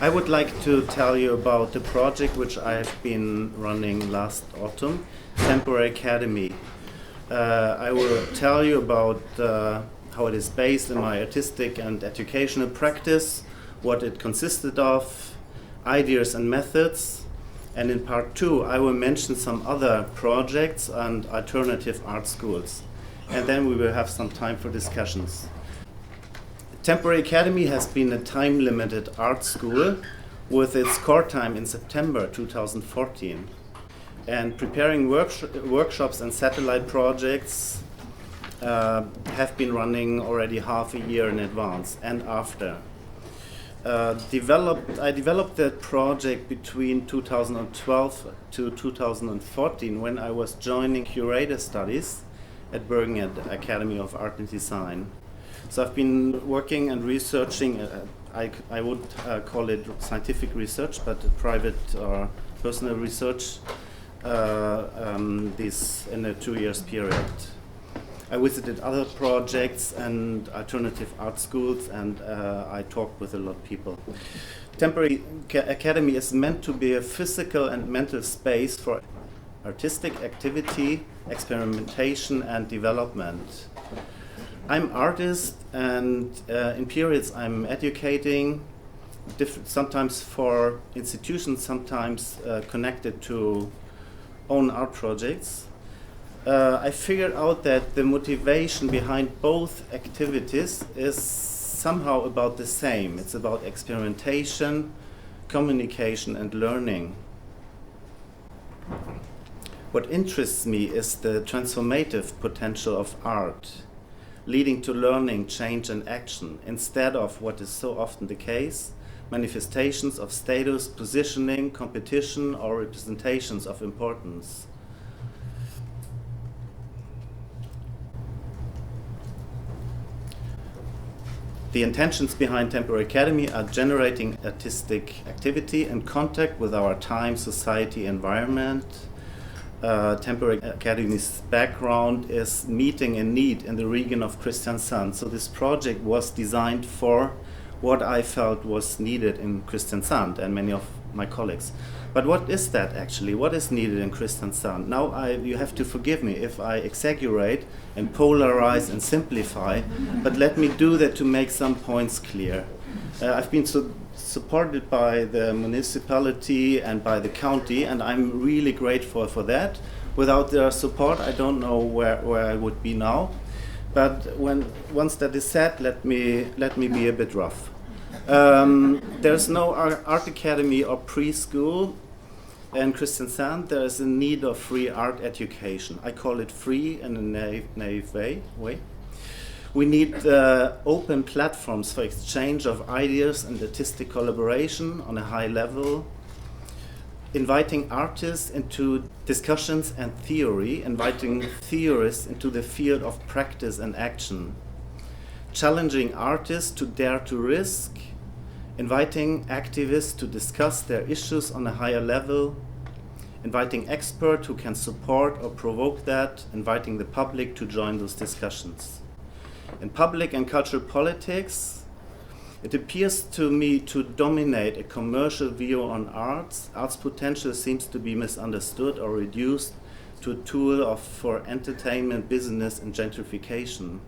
I would like to tell you about the project which I've been running last autumn, Temporary Academy. I will tell you about how it is based in my artistic and educational practice, what it consisted of, ideas and methods, and in part 2 I will mention some other projects and alternative art schools. And then we will have some time for discussions. Temporary Academy has been a time-limited art school with its core time in September 2014. And preparing workshops and satellite projects have been running already half a year in advance and after. I developed that project between 2012 to 2014 when I was joining curator studies at Bragdøya Academy of Art and Design. So I've been working and researching, I would call it scientific research, but private or personal research this in a 2 years period. I visited other projects and alternative art schools, and I talked with a lot of people. Temporary Academy is meant to be a physical and mental space for artistic activity, experimentation and development. I'm artist, and in periods I'm educating, sometimes for institutions, sometimes connected to own art projects. I figured out that the motivation behind both activities is somehow about the same. It's about experimentation, communication and learning. What interests me is the transformative potential of art, leading to learning, change and action, instead of what is so often the case, manifestations of status, positioning, competition or representations of importance. The intentions behind Temporary Academy are generating artistic activity in contact with our time, society, environment. Temporary Academy's background is meeting a need in the region of Kristiansand. So this project was designed for what I felt was needed in Kristiansand and many of my colleagues. But what is that actually? What is needed in Kristiansand? Now you have to forgive me if I exaggerate and polarize and simplify, but let me do that to make some points clear. I've been supported by the municipality and by the county, and I'm really grateful for that. Without their support, I don't know where I would be now. But once that is said, let me be a bit rough. There's no art academy or preschool in Kristiansand. There is a need of free art education. I call it free in a naive way. We need open platforms for exchange of ideas and artistic collaboration on a high level, inviting artists into discussions and theory, inviting theorists into the field of practice and action, challenging artists to dare to risk, inviting activists to discuss their issues on a higher level, inviting experts who can support or provoke that, inviting the public to join those discussions. In public and cultural politics, it appears to me to dominate a commercial view on arts. Art's potential seems to be misunderstood or reduced to a tool for entertainment, business and gentrification.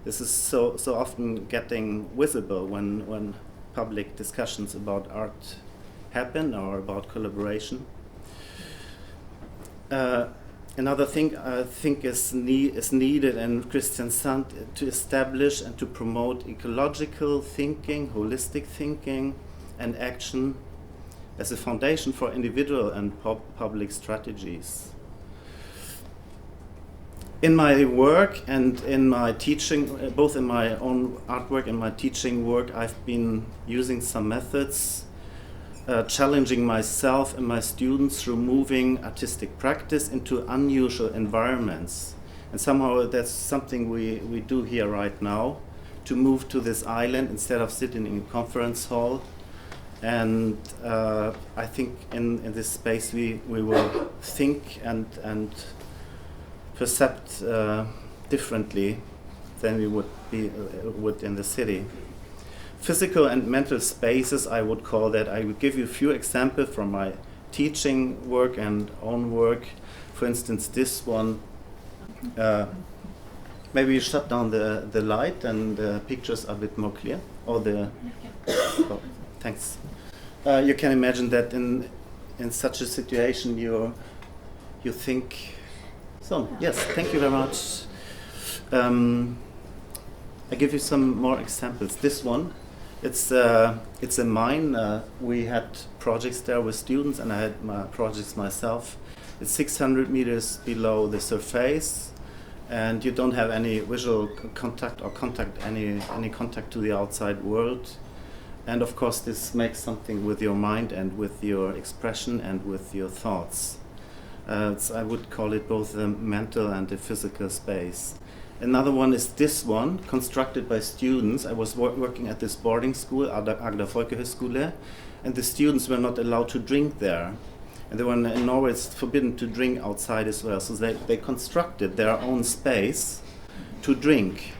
This is so often getting visible when public discussions about art happen or about collaboration. Another thing I think is needed in Kristiansand to establish and to promote ecological thinking, holistic thinking and action as a foundation for individual and public strategies. In my work and in my teaching, both in my own artwork and my teaching work, I've been using some methods, challenging myself and my students through moving artistic practice into unusual environments. And somehow that's something we do here right now, to move to this island instead of sitting in a conference hall. And I think in this space we will think and percept differently than we would in the city. Physical and mental spaces, I would call that. I would give you a few examples from my teaching work and own work. For instance, this one. Maybe you shut down the light and the pictures are a bit more clear. Or the. Oh, thanks. You can imagine that in such a situation you think. So yes, thank you very much. I give you some more examples. This one, it's a mine. We had projects there with students, and I had my projects myself. It's 600 meters below the surface, and you don't have any visual contact or any contact to the outside world. And of course, this makes something with your mind and with your expression and with your thoughts. I would call it both the mental and the physical space. Another one is this one, constructed by students. I was working at this boarding school, Agder Folkehøyskole, and the students were not allowed to drink there. And they were in Norway, it's forbidden to drink outside as well. So they constructed their own space to drink.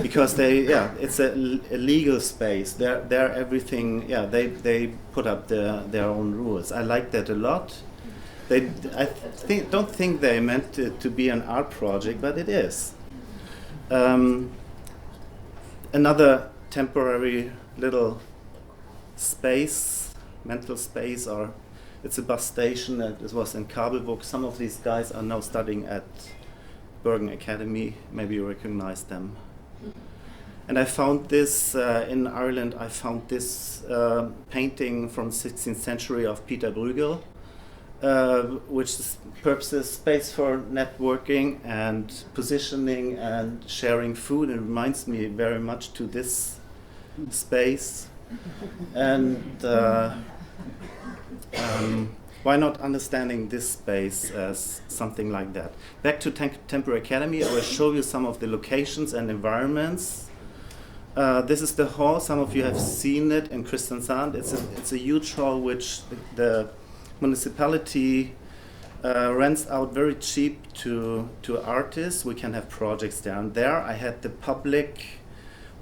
Because it's a legal space. They're everything. Yeah, they put up their own rules. I like that a lot. Don't think they meant it to be an art project, but it is. Another temporary little space, mental space, or it's a bus station. It was in Kabelvåg. Some of these guys are now studying at Bergen Academy. Maybe you recognize them. And I found this in Ireland. I found this painting from 16th century of Peter Bruegel, which is purposes space for networking and positioning and sharing food. It reminds me very much to this space. And why not understanding this space as something like that? Back to Temporary Academy, I will show you some of the locations and environments. This is the hall. Some of you have seen it in Kristiansand. It's a huge hall which the municipality rents out very cheap to artists. We can have projects there. And there I had the public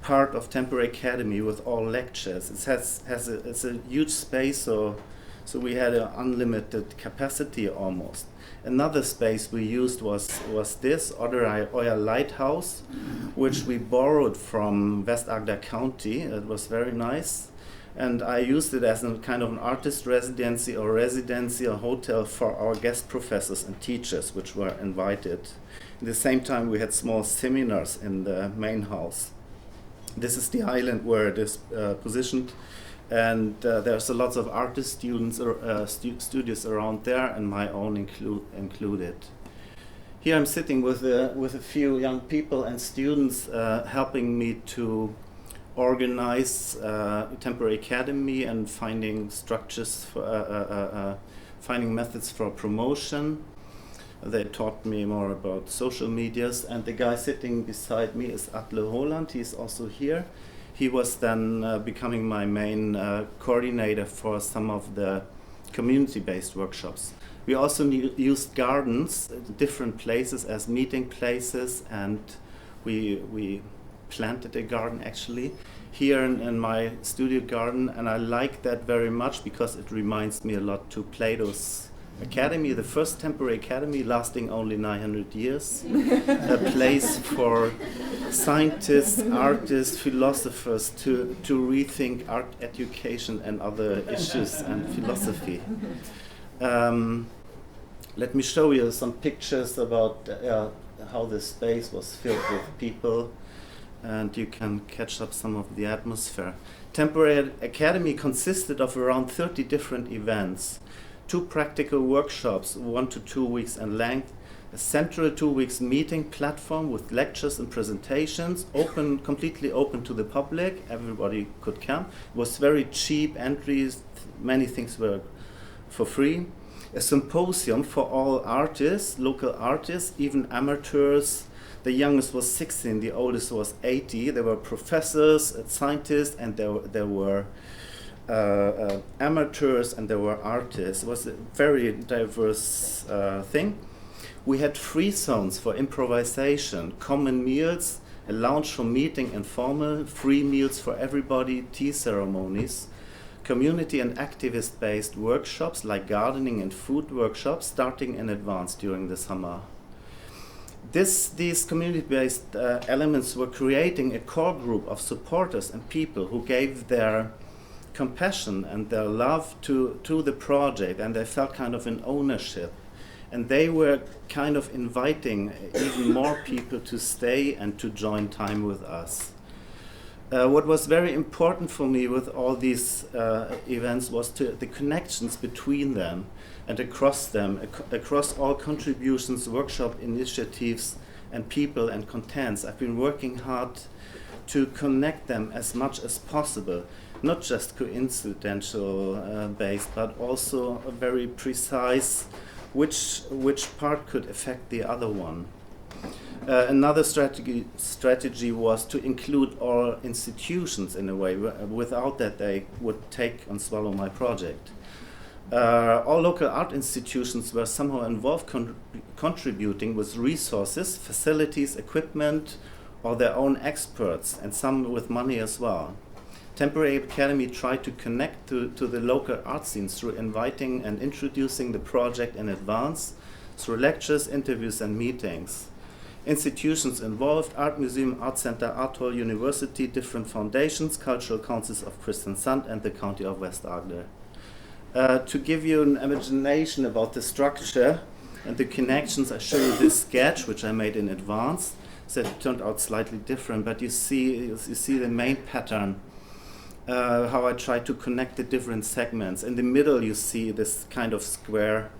part of Temporary Academy with all lectures. It's a huge space, so we had an unlimited capacity almost. Another space we used was this Odderøya Lighthouse, which we borrowed from West Agder County. It was very nice. And I used it as a kind of an artist residency or hotel for our guest professors and teachers, which were invited. At the same time, we had small seminars in the main house. This is the island where it is positioned. And there's a lot of artist students or studios around there, and my own included. Here I'm sitting with a few young people and students helping me to organize Temporary Academy and finding structures, finding methods for promotion. They taught me more about social medias, and the guy sitting beside me is Atle Holland. He's also here. He was then becoming my main coordinator for some of the community-based workshops. We also used gardens, different places as meeting places, and we planted a garden actually here in my studio garden, and I like that very much because it reminds me a lot to Plato's Academy, the first Temporary Academy lasting only 900 years, a place for scientists, artists, philosophers to rethink art education and other issues and philosophy. Let me show you some pictures about how the space was filled with people, and you can catch up some of the atmosphere. Temporary Academy consisted of around 30 different events. 2 practical workshops, 1 to 2 weeks in length, a central 2 weeks meeting platform with lectures and presentations, completely open to the public, everybody could come. It was very cheap entries, many things were for free. A symposium for all artists, local artists, even amateurs. The youngest was 16, the oldest was 80. There were professors, scientists, and there were amateurs, and there were artists. It was a very diverse thing. We had free zones for improvisation, common meals, a lounge for meeting informal, free meals for everybody, tea ceremonies, community and activist-based workshops like gardening and food workshops starting in advance during the summer. These community-based elements were creating a core group of supporters and people who gave their compassion and their love to the project, and they felt kind of an ownership. And they were kind of inviting even more people to stay and to join time with us. What was very important for me with all these events was the connections between them and across them, across all contributions, workshop initiatives, and people and contents. I've been working hard to connect them as much as possible, not just coincidental based, but also a very precise which part could affect the other one. Another strategy was to include all institutions in a way. Without that, they would take and swallow my project. All local art institutions were somehow involved, contributing with resources, facilities, equipment, or their own experts, and some with money as well. Temporary Academy tried to connect to the local art scenes through inviting and introducing the project in advance, through lectures, interviews, and meetings. Institutions involved: Art Museum, Art Center, Art Hall, University, different foundations, cultural councils of Kristiansand, and the County of West Agder. To give you an imagination about the structure and the connections, I show you this sketch, which I made in advance. So it turned out slightly different, but you see the main pattern, how I try to connect the different segments. In the middle, you see this kind of square.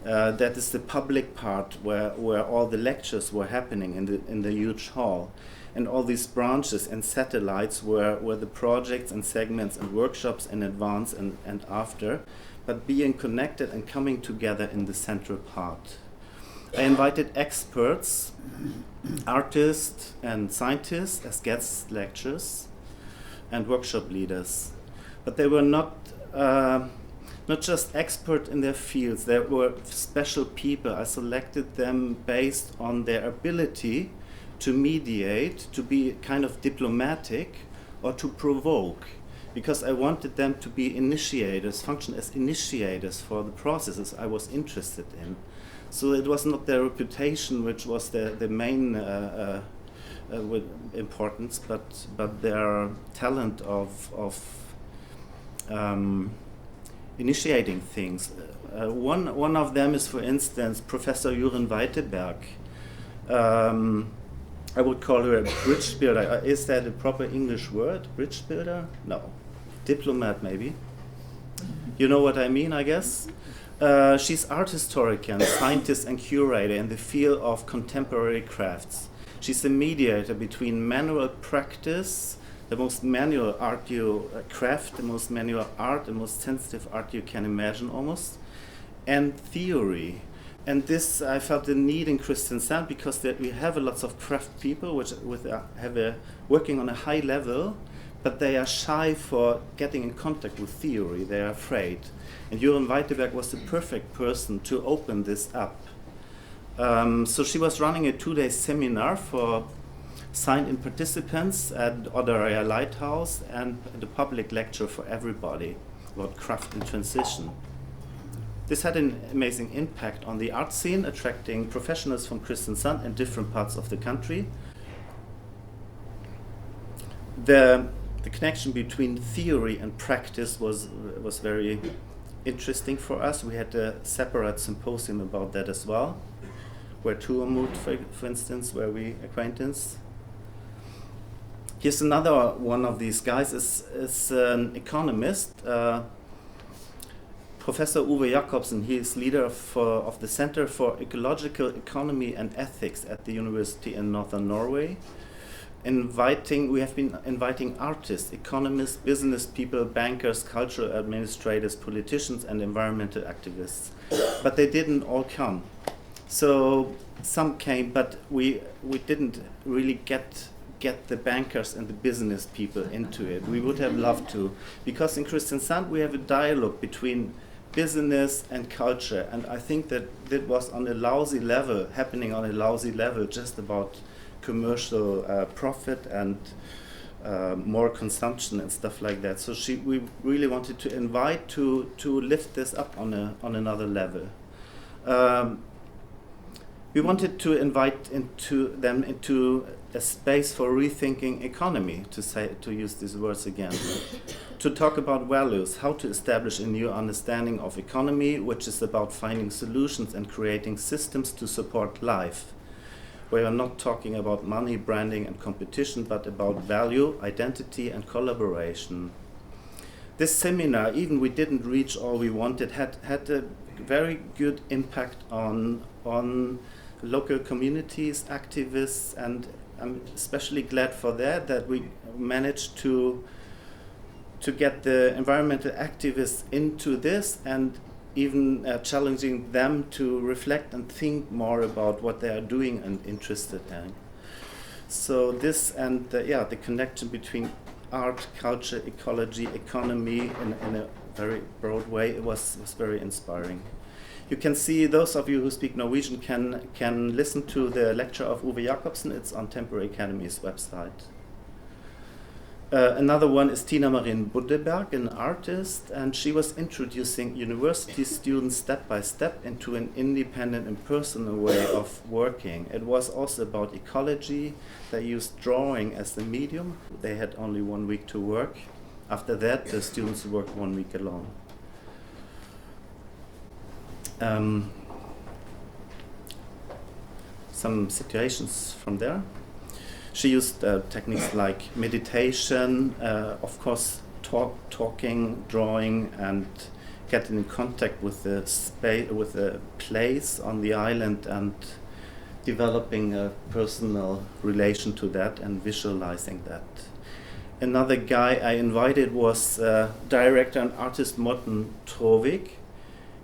That is the public part where all the lectures were happening in the huge hall. And all these branches and satellites were the projects and segments and workshops in advance and after, but being connected and coming together in the central part. I invited experts, artists and scientists as guest lecturers and workshop leaders. But they were not just expert in their fields, they were special people. I selected them based on their ability to mediate, to be kind of diplomatic, or to provoke, because I wanted them to be initiators, function as initiators for the processes I was interested in. So it was not their reputation which was the main importance, but their talent of initiating things. One of them is, for instance, Professor Jürgen Weiteberg. I would call her a bridge builder. Is that a proper English word? Bridge builder? No. Diplomat, maybe. You know what I mean, I guess? She's art historian, scientist, and curator in the field of contemporary crafts. She's a mediator between manual practice, the most manual art you craft, the most manual art, the most sensitive art you can imagine almost, and theory. And this, I felt the need in Kristiansand because we have lots of craft people which working on a high level, but they are shy for getting in contact with theory. They are afraid. And Jürgen Weiteberg was the perfect person to open this up. So she was running a 2-day seminar for signed-in participants at Bragdøya Lighthouse and the public lecture for everybody about craft and transition. This had an amazing impact on the art scene, attracting professionals from Kristiansand and different parts of the country. The connection between theory and practice was very interesting for us. We had a separate symposium about that as well, where Tormod, for instance, where we acquaintance. Here's another one of these guys, is an economist, Professor Uwe Jakobsen. He is leader of the Center for Ecological Economy and Ethics at the University in Northern Norway. We have been inviting artists, economists, business people, bankers, cultural administrators, politicians, and environmental activists. But they didn't all come. So some came, but we didn't really get the bankers and the business people into it. We would have loved to, because in Kristiansand we have a dialogue between business and culture, and I think that was happening on a lousy level, just about commercial profit and more consumption and stuff like that. So we really wanted to invite to lift this up on another level. We wanted to invite them into a space for rethinking economy, to use these words again, to talk about values, how to establish a new understanding of economy, which is about finding solutions and creating systems to support life. We are not talking about money, branding, and competition, but about value, identity, and collaboration. This seminar, even we didn't reach all we wanted, had a very good impact on local communities, activists, and I'm especially glad for that we managed to get the environmental activists into this and even challenging them to reflect and think more about what they are doing and interested in. So this and the connection between art, culture, ecology, economy in a very broad way, it was very inspiring. You can see, those of you who speak Norwegian can listen to the lecture of Uwe Jacobsen. It's on Temporary Academy's website. Another one is Tina Marin Buddeberg, an artist, and she was introducing university students step by step into an independent and personal way of working. It was also about ecology. They used drawing as the medium. They had only 1 week to work. After that, the students worked 1 week alone. Some situations from there. She used techniques like meditation, of course, talking, drawing, and getting in contact with the space, with the place on the island, and developing a personal relation to that and visualizing that. Another guy I invited was director and artist Morten Trovik.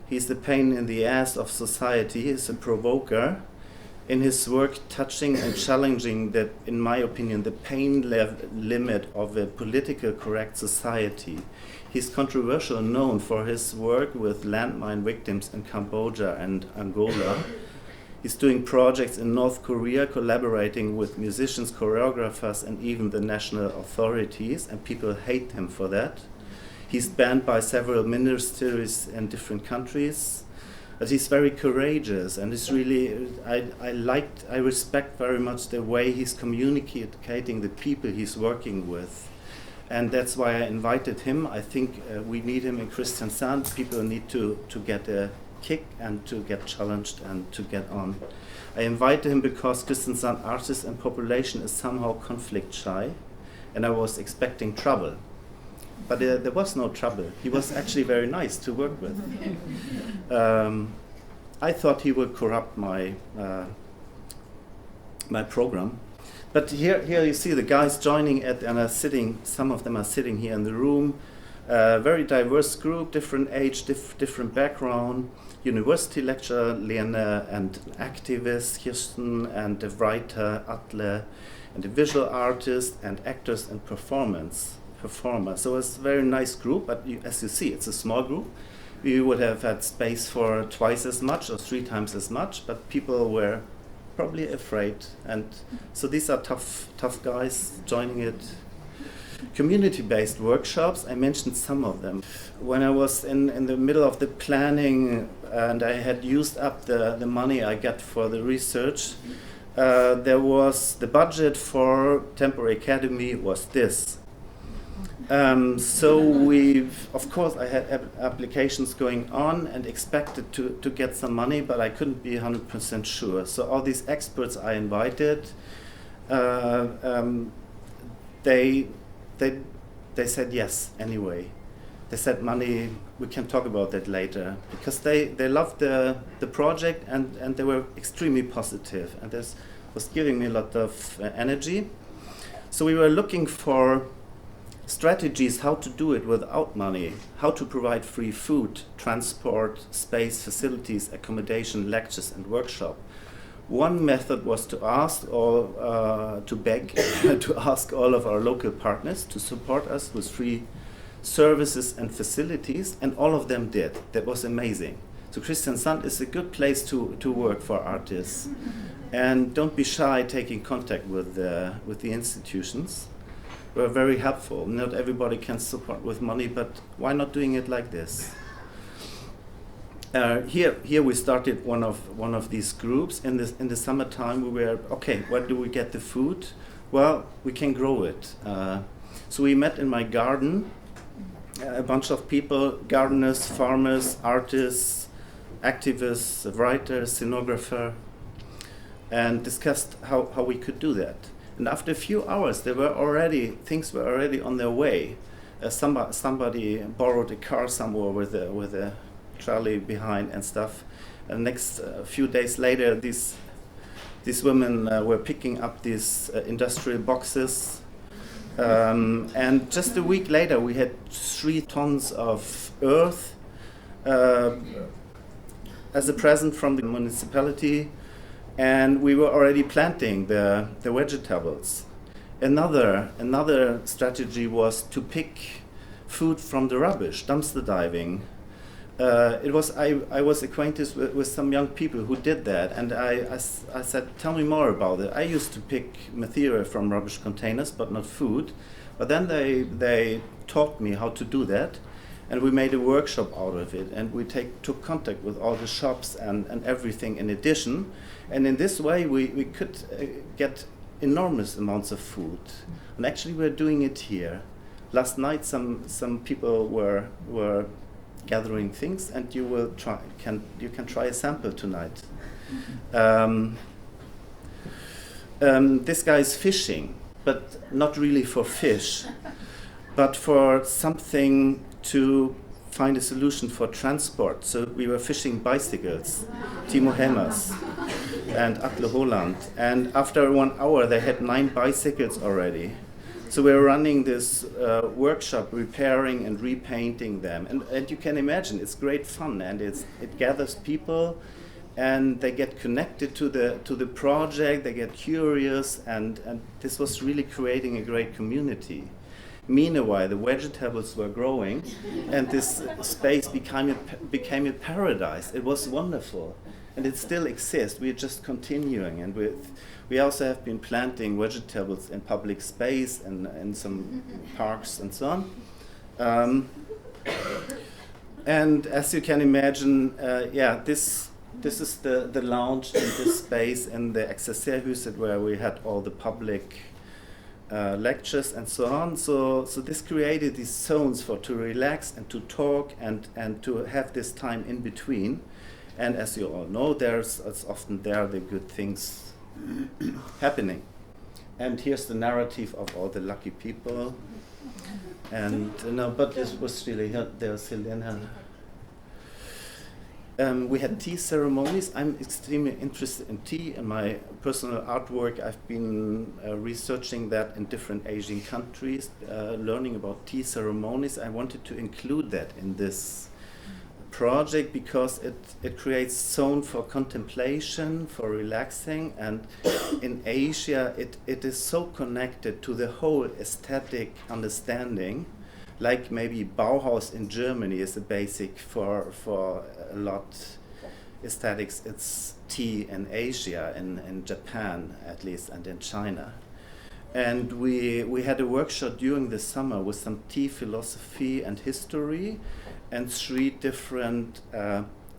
He's the pain in the ass of society. He's a provoker. In his work, touching and challenging that, in my opinion, the pain limit of a political correct society. He's controversial, known for his work with landmine victims in Cambodia and Angola. He's doing projects in North Korea, collaborating with musicians, choreographers, and even the national authorities, and people hate him for that. He's banned by several ministries in different countries. But he's very courageous, and it's really, I respect very much the way he's communicating the people he's working with. And that's why I invited him. I think we need him in Kristiansand. People need to get a kick and to get challenged and to get on. I invited him because Kristiansand artist and population is somehow conflict shy, and I was expecting trouble. But there was no trouble. He was actually very nice to work with. I thought he would corrupt my my program. But here you see the guys joining it and are sitting. Some of them are sitting here in the room. Very diverse group, different age, different background. University lecturer Lene, and activist Kirsten, and the writer Atle, and the visual artist and actors and performer. So it's a very nice group, but as you see, it's a small group. We would have had space for twice as much or 3 times as much, but people were probably afraid. And so these are tough guys joining it. Community-based workshops, I mentioned some of them. When I was in the middle of the planning and I had used up the money I got for the research, there was the budget for Temporary Academy was this. So of course, I had applications going on and expected to get some money, but I couldn't be 100% sure. So all these experts I invited, they said yes anyway. They said money, we can talk about that later, because they loved the project and they were extremely positive, and this was giving me a lot of energy. So we were looking for strategies how to do it without money, how to provide free food, transport, space, facilities, accommodation, lectures, and workshop. One method was to ask or to beg to ask all of our local partners to support us with free services and facilities, and all of them did. That was amazing. So Kristiansand is a good place to work for artists. And don't be shy taking contact with the institutions. We're very helpful. Not everybody can support with money, but why not doing it like this? Here we started one of these groups. In the summertime, we were okay. Where do we get the food? Well, we can grow it. So we met in my garden, a bunch of people, gardeners, farmers, artists, activists, writers, scenographer, and discussed how we could do that. And after a few hours, things were already on their way. Somebody borrowed a car somewhere with a trolley behind and stuff. And next few days later, these women were picking up these industrial boxes. And just a week later, we had 3 tons of earth as a present from the municipality. And we were already planting the vegetables. Another strategy was to pick food from the rubbish, dumpster diving. I was acquainted with some young people who did that, and I said, tell me more about it. I used to pick material from rubbish containers, but not food. But then they taught me how to do that, and we made a workshop out of it, and we took contact with all the shops and everything in addition. And in this way, we could get enormous amounts of food. And actually, we're doing it here. Last night, some people were gathering things, and you can try a sample tonight. This guy is fishing, but not really for fish, but for something to find a solution for transport. So we were fishing bicycles, Timo Helmers and Atle Holland. And after 1 hour, they had 9 bicycles already. So we're running this workshop, repairing and repainting them. And you can imagine, it's great fun, and it gathers people, and they get connected to the project, they get curious, and this was really creating a great community. Meanwhile, the vegetables were growing, and this space became a paradise. It was wonderful, and it still exists. We're just continuing, and we also have been planting vegetables in public space and in some parks and so on. And as you can imagine, this is the lounge in this space in the Exercerhuset where we had all the public lectures and so on. So this created these zones to relax and to talk and to have this time in between. And as you all know, it's often the good things happening. And here's the narrative of all the lucky people. And but this was really there's Helena. We had tea ceremonies. I'm extremely interested in tea. In my personal artwork, I've been researching that in different Asian countries, learning about tea ceremonies. I wanted to include that in this project because it creates zone for contemplation, for relaxing, and in Asia it is so connected to the whole aesthetic understanding. Like maybe Bauhaus in Germany is a basic for a lot aesthetics. It's tea in Asia, in Japan at least, and in China. And we had a workshop during the summer with some tea philosophy and history, and 3 different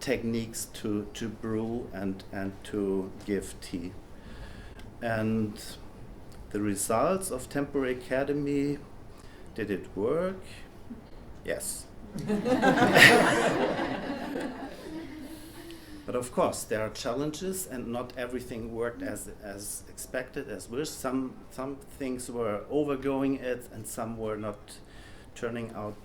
techniques to brew and to give tea. And the results of Temporary Academy. Did it work? Yes. But of course, there are challenges, and not everything worked as expected, as wished. Some things were overgoing it, and some were not turning out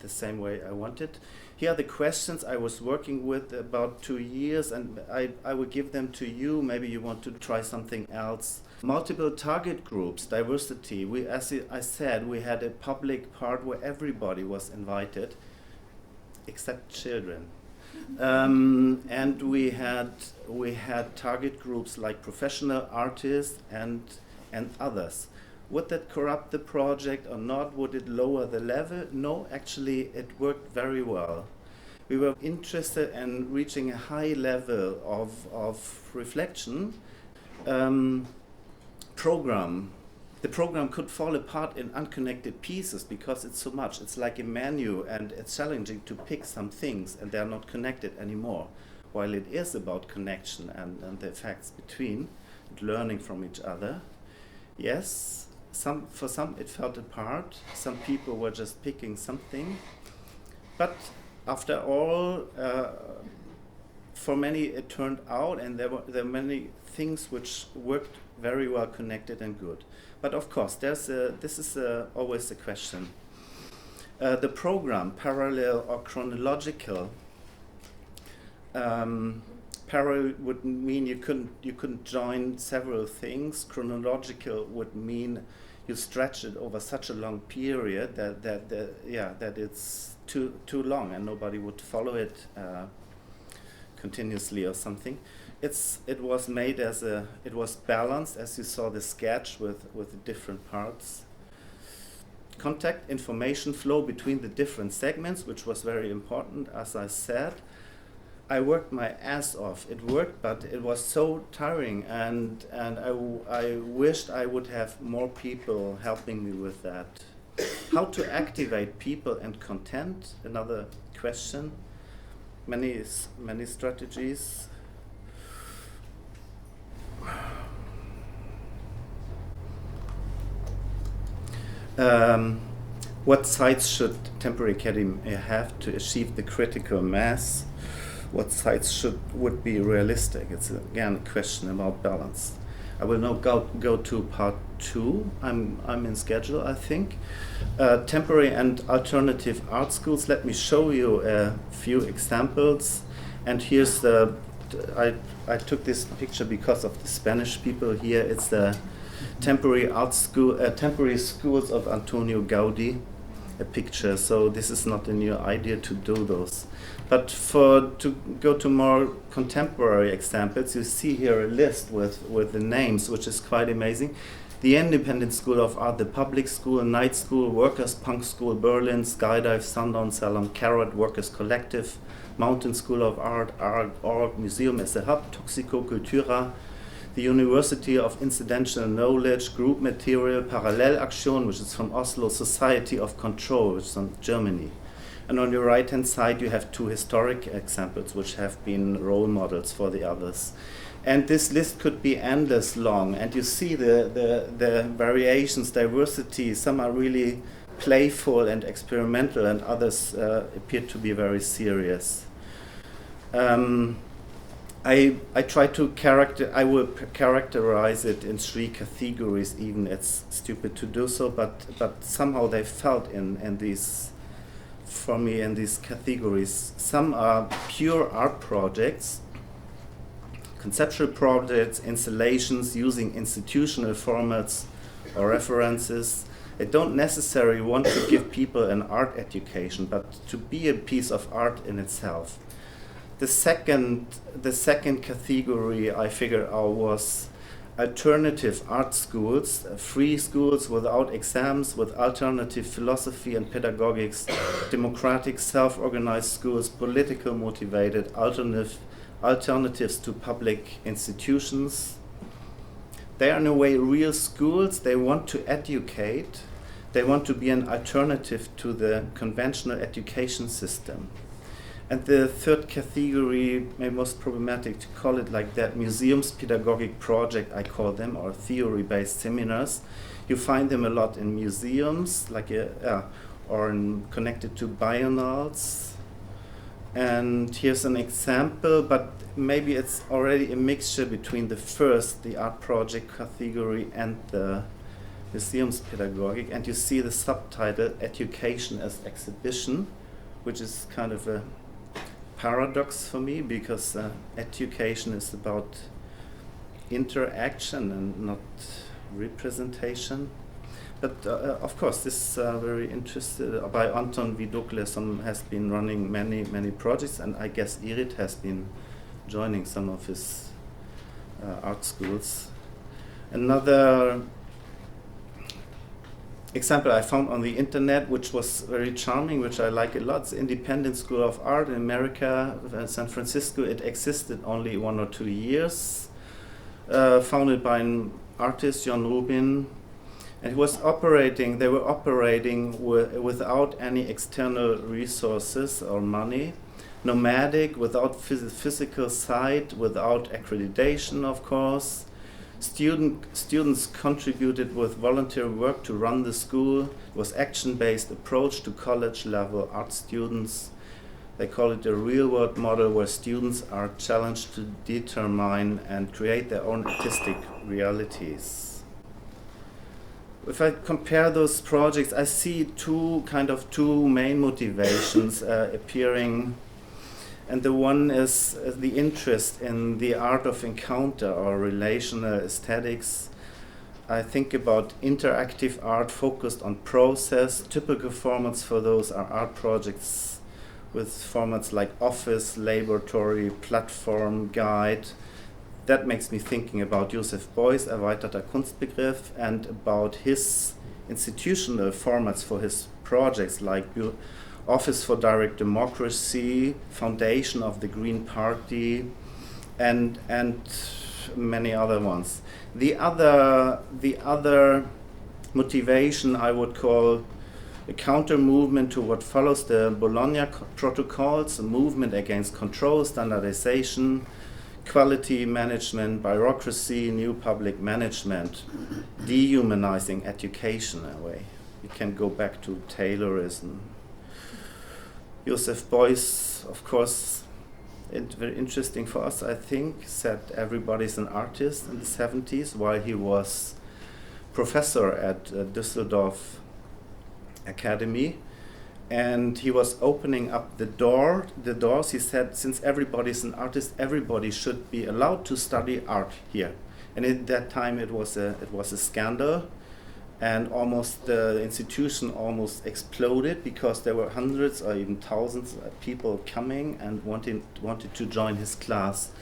the same way I wanted. Here are the questions I was working with about 2 years, and I will give them to you. Maybe you want to try something else. Multiple target groups, diversity. As I said, we had a public part where everybody was invited, except children. And we had target groups like professional artists and others. Would that corrupt the project or not? Would it lower the level? No, actually it worked very well. we were interested in reaching a high level of reflection. The program could fall apart in unconnected pieces because it's so much. It's like a menu, and it's challenging to pick some things, and they're not connected anymore. While it is about connection and the effects between, and learning from each other. Yes, for some it fell apart. Some people were just picking something. But after all, for many it turned out, and there were many things which worked very well connected and good. But of course, this is always a question. The program, parallel or chronological. Parallel would mean you couldn't join several things. Chronological would mean you stretch it over such a long period that it's too long and nobody would follow it continuously or something. It was made it was balanced, as you saw the sketch with the different parts. Contact information flow between the different segments, which was very important, as I said. I worked my ass off. It worked, but it was so tiring, and I wished I would have more people helping me with that. How to activate people and content? Another question. Many strategies. What sites should Temporary Academy have to achieve the critical mass? What sites would be realistic? It's again a question about balance. I will now go to part 2. I'm in schedule, I think. Temporary and alternative art schools. Let me show you a few examples. And here's I took this picture because of the Spanish people here. It's the temporary art school, temporary schools of Antonio Gaudí. A picture. So this is not a new idea to do those. But to go to more contemporary examples, you see here a list with the names, which is quite amazing. The Independent School of Art, the Public School, Night School, Workers' Punk School, Berlin, Skydive, Sundown Salon, Carrot, Workers Collective, Mountain School of Art, Org, Museum as a Hub, Toxico Cultura, the University of Incidental Knowledge, Group Material, Parallel Action, which is from Oslo, Society of Control, which is from Germany. And on your right-hand side, you have 2 historic examples, which have been role models for the others. And this list could be endless long. And you see the variations, diversity. Some are really playful and experimental, and others appear to be very serious. I try to I will characterize it in 3 categories, even it's stupid to do so, but somehow they felt in these, for me, in these categories. Some are pure art projects, conceptual projects, installations using institutional formats or references. I don't necessarily want to give people an art education, but to be a piece of art in itself. The second category I figured out was alternative art schools, free schools without exams, with alternative philosophy and pedagogics, democratic self-organized schools, political motivated, alternatives to public institutions. They are in a way real schools. They want to educate. They want to be an alternative to the conventional education system. And the third category, maybe most problematic to call it like that, museums pedagogic project, I call them, or theory-based seminars. You find them a lot in museums, or connected to biennales. And here's an example, but maybe it's already a mixture between the art project category and the museums pedagogic. And you see the subtitle, Education as Exhibition, which is kind of a paradox for me, because education is about interaction and not representation. But of course, this very interested by Anton Vidokle has been running many projects, and I guess Irit has been joining some of his art schools. Another example I found on the internet, which was very charming, which I like a lot. It's the Independent School of Art in America, San Francisco. It existed only 1 or 2 years, founded by an artist, John Rubin, and they were operating without any external resources or money, nomadic, without physical site, without accreditation, of course. Students contributed with volunteer work to run the school. It was action-based approach to college-level art students. They call it a real-world model where students are challenged to determine and create their own artistic realities. If I compare those projects, I see two main motivations appearing. And the one is the interest in the art of encounter or relational aesthetics. I think about interactive art focused on process. Typical formats for those are art projects with formats like office, laboratory, platform, guide. That makes me thinking about Joseph Beuys' Erweiterter Kunstbegriff and about his institutional formats for his projects like Office for Direct Democracy, Foundation of the Green Party, and many other ones. The other motivation I would call a counter movement to what follows the Bologna protocols, a movement against control, standardization, quality management, bureaucracy, new public management, dehumanizing education in a way. You can go back to Taylorism. Joseph Beuys, of course, very interesting for us, I think, said everybody's an artist in the 70s while he was professor at Düsseldorf Academy. And he was opening up the doors. He said, since everybody's an artist, everybody should be allowed to study art here. And at that time it was a scandal. And the institution almost exploded because there were hundreds or even thousands of people coming and wanted to join his class.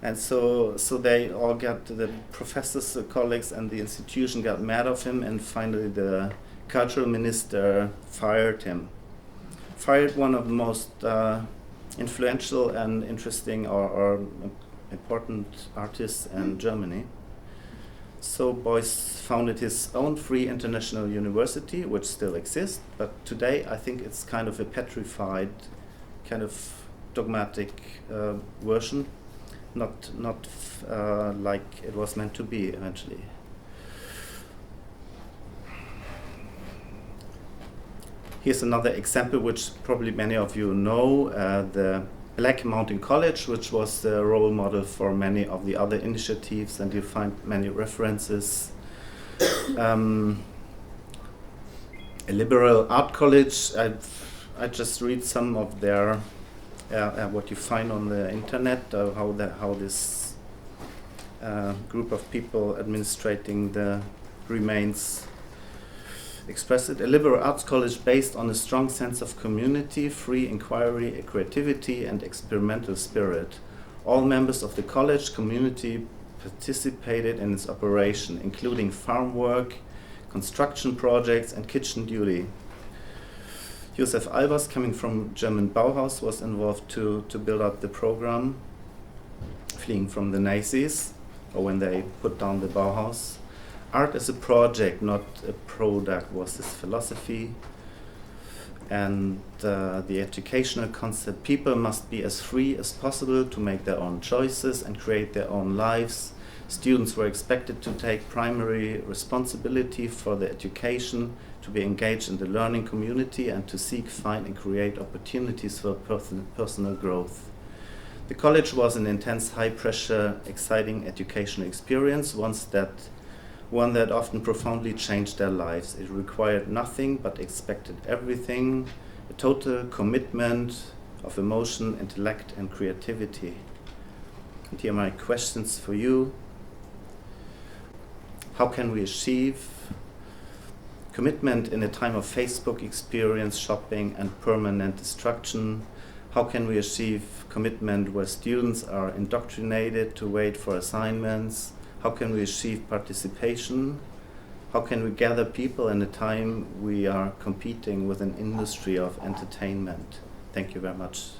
And so they all the professors, the colleagues, and the institution got mad of him, and finally the cultural minister fired him. Fired one of the most influential and interesting or important artists in Germany. So Beuys founded his own free international university, which still exists, but today I think it's kind of a petrified, kind of dogmatic version, not like it was meant to be eventually. Here's another example which probably many of you know, the Black Mountain College, which was the role model for many of the other initiatives, and you find many references. A liberal art college, I just read some of their, what you find on the internet, how this group of people administrating the remains express it. A liberal arts college based on a strong sense of community, free inquiry, creativity, and experimental spirit. All members of the college community participated in its operation, including farm work, construction projects, and kitchen duty. Josef Albers, coming from German Bauhaus, was involved to build up the program, fleeing from the Nazis, or when they put down the Bauhaus. Art as a project, not a product, was his philosophy. And the educational concept, people must be as free as possible to make their own choices and create their own lives. Students were expected to take primary responsibility for their education, to be engaged in the learning community, and to seek, find, and create opportunities for personal growth. The college was an intense, high-pressure, exciting educational experience, one that often profoundly changed their lives. It required nothing but expected everything, a total commitment of emotion, intellect, and creativity. And here are my questions for you. How can we achieve commitment in a time of Facebook experience, shopping, and permanent destruction? How can we achieve commitment where students are indoctrinated to wait for assignments? How can we achieve participation how can we gather people in a time we are competing with an industry of entertainment. Thank you very much.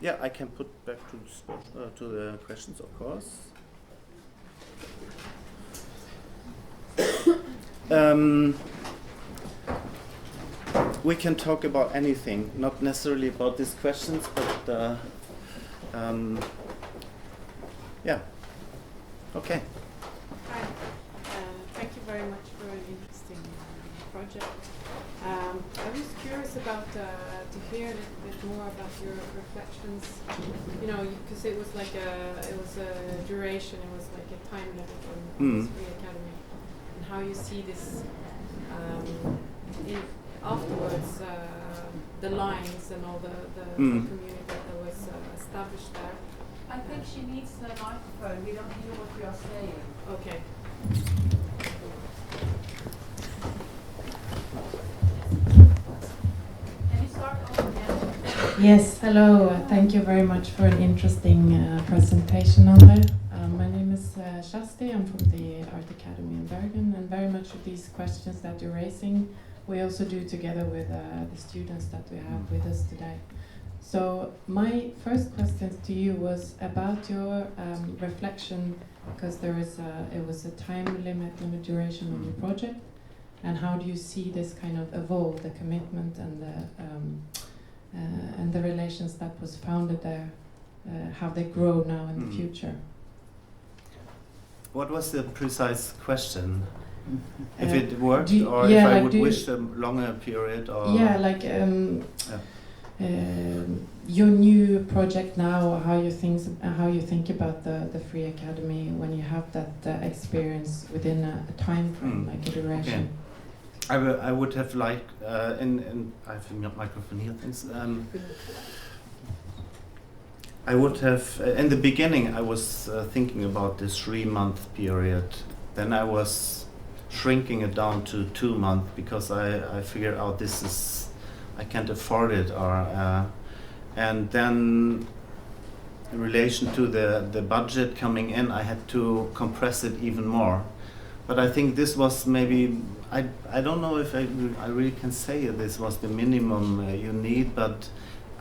Yeah, I can put back to the questions, of course. We can talk about anything, not necessarily about these questions, but yeah. Okay. Hi. Thank you very much for an interesting project. I was curious about to hear a little bit more about your reflections. You know, because it was like a duration. It was like a time limit on this Free Academy, and how you see this afterwards, the lines and all the community that was established there. I think she needs the microphone. We don't hear what you are saying. Okay. Can you start off again? Yes, hello. Thank you very much for an interesting presentation, André. My name is Shasti. I'm from the Art Academy in Bergen, and very much of these questions that you're raising we also do together with the students that we have with us today. So my first question to you was about your reflection, because it was a time limit and the duration of your project, and how do you see this kind of evolve, the commitment and the relations that was founded there, how they grow now in the future? What was the precise question? If it worked, or yeah, if I like would wish a longer period, or yeah, like your new project now, how you think about the Free Academy when you have that experience within a time frame, like a duration. Okay. I would have liked, and I have a microphone here. Thanks. I would have, in the beginning, I was thinking about this 3-month period. Then I was shrinking it down to 2 months because I figured out I can't afford it, and then in relation to the budget coming in, I had to compress it even more. But I think this was maybe, I don't know if I really can say this was the minimum you need, but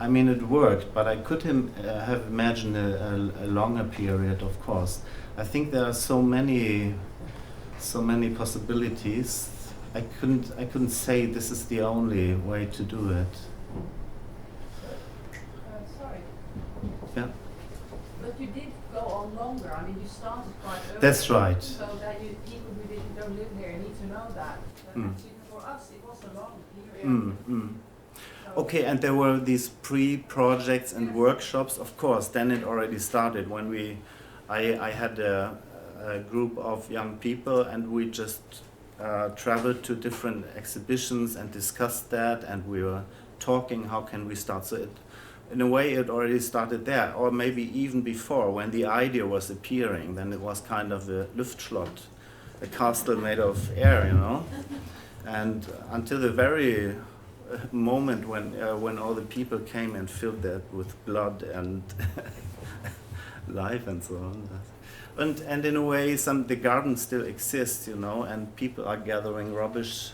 I mean it worked, but I could have imagined a longer period, of course. I think there are so many possibilities. I couldn't say this is the only way to do it. Sorry. Yeah. But you did go on longer. I mean, you started quite early. That's right. So that people who don't live here need to know that. Actually, for us, it was a long period. Okay, and there were these pre-projects and workshops. Of course, then it already started when I had a group of young people, and we just traveled to different exhibitions and discussed that, and we were talking how can we start. So in a way it already started there, or maybe even before, when the idea was appearing. Then it was kind of a Luftschlot, a castle made of air, you know. And until the very moment when all the people came and filled that with blood and life and so on. And in a way, the garden still exists, you know, and people are gathering rubbish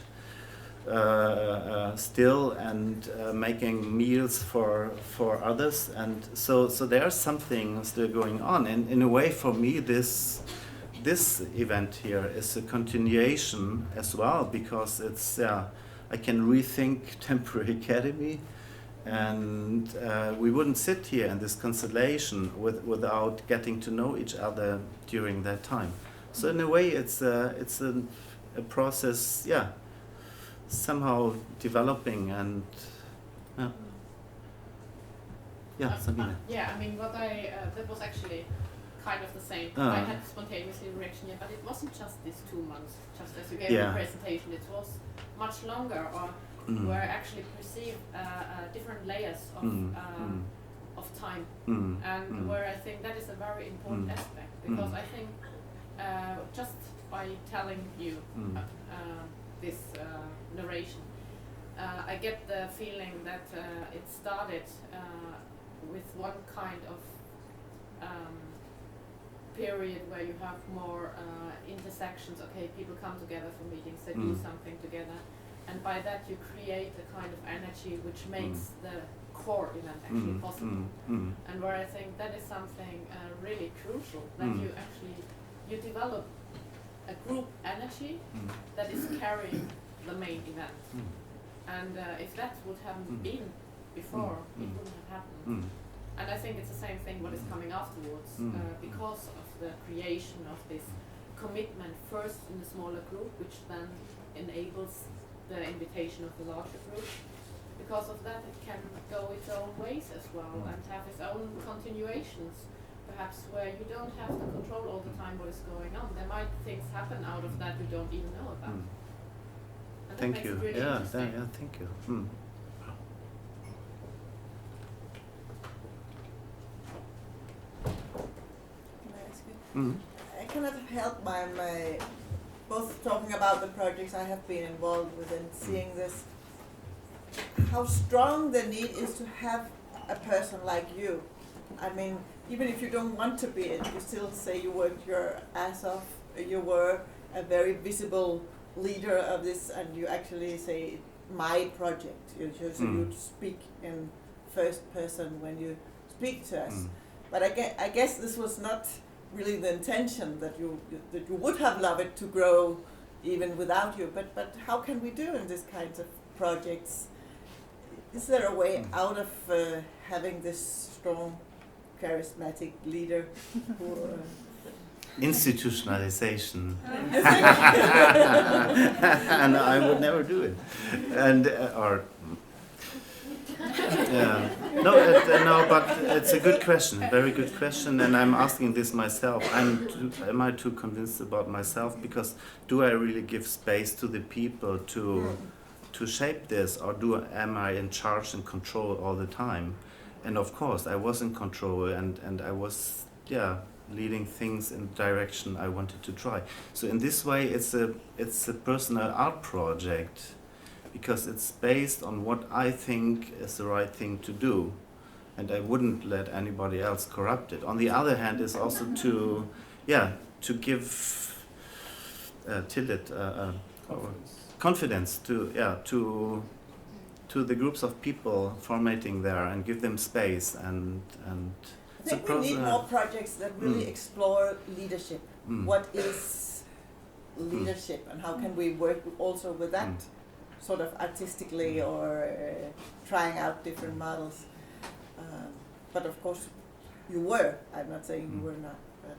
still, and making meals for others, and so there's something still going on. And in a way, for me, this event here is a continuation as well, because it's I can rethink Temporary Academy. And we wouldn't sit here in this constellation without getting to know each other during that time. So in a way, it's a process, yeah, somehow developing, and Sabine. Yeah, I mean, that was actually kind of the same. I had spontaneously reaction, but it wasn't just these 2 months. Just as you gave the presentation, it was much longer, or where I actually perceive different layers of time, and where I think that is a very important aspect, because I think just by telling you this narration. I get the feeling that it started with one kind of period where you have more intersections. Okay, people come together for meetings, they do something together, and by that you create a kind of energy which makes the core event actually possible. And where I think that is something really crucial, that you develop a group energy that is carrying the main event. And if that would have been before, it wouldn't have happened. And I think it's the same thing what is coming afterwards, because of the creation of this commitment first in the smaller group, which then enables the invitation of the larger group. Because of that, it can go its own ways as well and have its own continuations, perhaps where you don't have to control all the time what is going on. There might things happen out of that we don't even know about. And that Thank makes you. it really interesting. Thank you. Can I ask you? I cannot help my both talking about the projects I have been involved with and seeing this, how strong the need is to have a person like you. I mean, even if you don't want to be it, you still say you worked your ass off, you were a very visible leader of this, and you actually say, my project. You speak in first person when you speak to us. But I guess this was not really the intention, that you would have loved it to grow even without you. But how can we do in this kinds of projects? Is there a way out of having this strong, charismatic leader? Who, Institutionalization. And I would never do it. And no, but it's a good question, very good question, and I'm asking this myself. Am I too convinced about myself? Because do I really give space to the people to shape this, or am I in charge and control all the time? And of course, I was in control, and I was leading things in the direction I wanted to try. So in this way, it's a personal art project, because it's based on what I think is the right thing to do, and I wouldn't let anybody else corrupt it. On the other hand, is also to give confidence to the groups of people formatting there, and give them space and I think we need more projects that really explore leadership. What is leadership, and how can we work also with that sort of artistically, or trying out different models. But of course, you were. I'm not saying you were not. But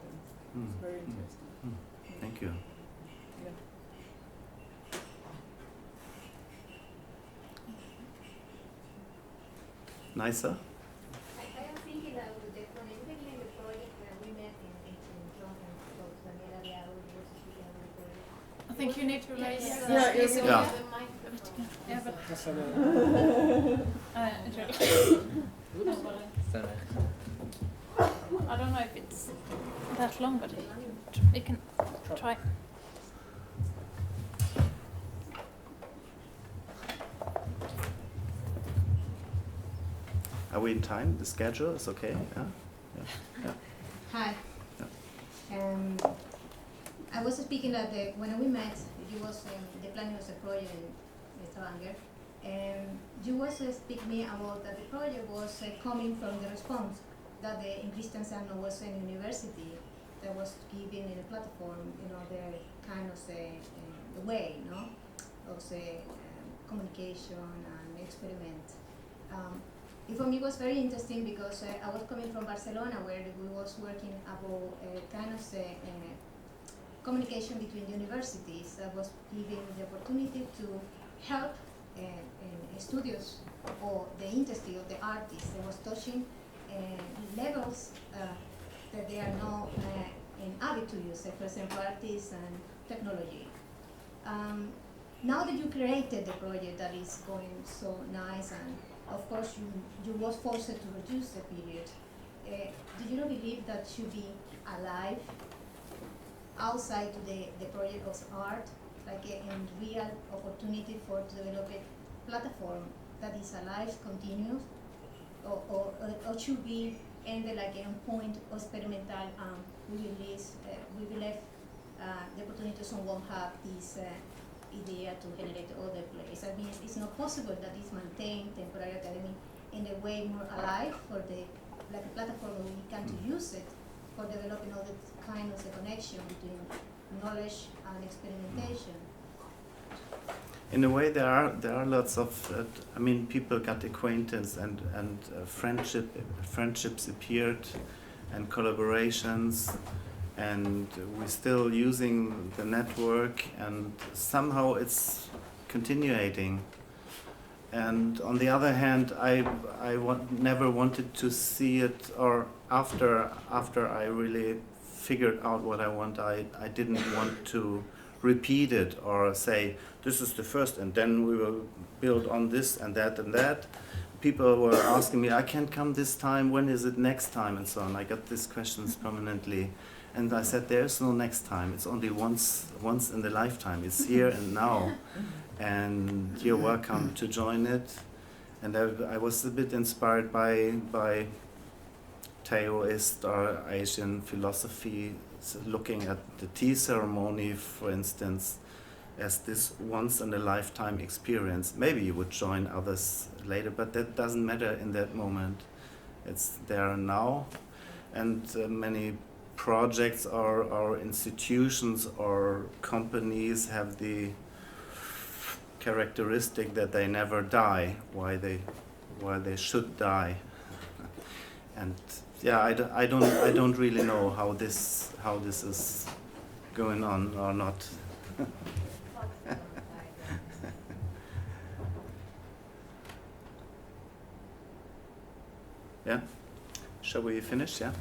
it's very interesting. Thank you. Yeah. Nicer? I am thinking that with the beginning of the project when we met in Jordan, was Daniela Diallo was speaking about the project. I think you need to raise Yeah, the microphone. Yeah, but I don't know if it's that long, but we can try. Are we in time? The schedule is okay? Yeah. Hi. I was speaking at when we met, you was the planning of the project in Stavanger, and you was speaking me about that the project was coming from the response that the in Kristiansand Norway University that was given in a platform, the kind of the way, of communication and experiment. It for me was very interesting because I was coming from Barcelona, where we was working about kind of communication between universities that was giving the opportunity to help studios or the industry of the artists that was touching levels that they are not in habit to use, for example, artists and technology. Now that you created the project that is going so nice, and of course you was forced to reduce the period, do you not believe that should be alive outside the project of art, like a real opportunity for to develop a platform that is alive, continuous, or should be ended like a point experimental. We will leave the opportunity to someone have this idea to generate other place. I mean, it's not possible that it's maintained temporary academy in a way more alive for the like a platform where we can to use it for developing other kind of a connection between knowledge and experimentation. In a way, there are lots of. I mean, people got acquaintance and friendships appeared, and collaborations, and we're still using the network, and somehow it's continuating. And on the other hand, I never wanted to see it, or after I really figured out what I want, I didn't want to repeat it or say this is the first and then we will build on this and that and that. People were asking me, I can't come this time, when is it next time, and so on. I got these questions permanently, and I said there's no next time, it's only once in the lifetime, it's here and now, and you're welcome to join it. And I was a bit inspired by Taoist or Asian philosophy, so looking at the tea ceremony, for instance, as this once in a lifetime experience. Maybe you would join others later, but that doesn't matter in that moment. It's there now, and many projects or institutions or companies have the characteristic that they never die, why they should die. And yeah, I don't really know how this is going on or not. Yeah, shall we finish? Yeah.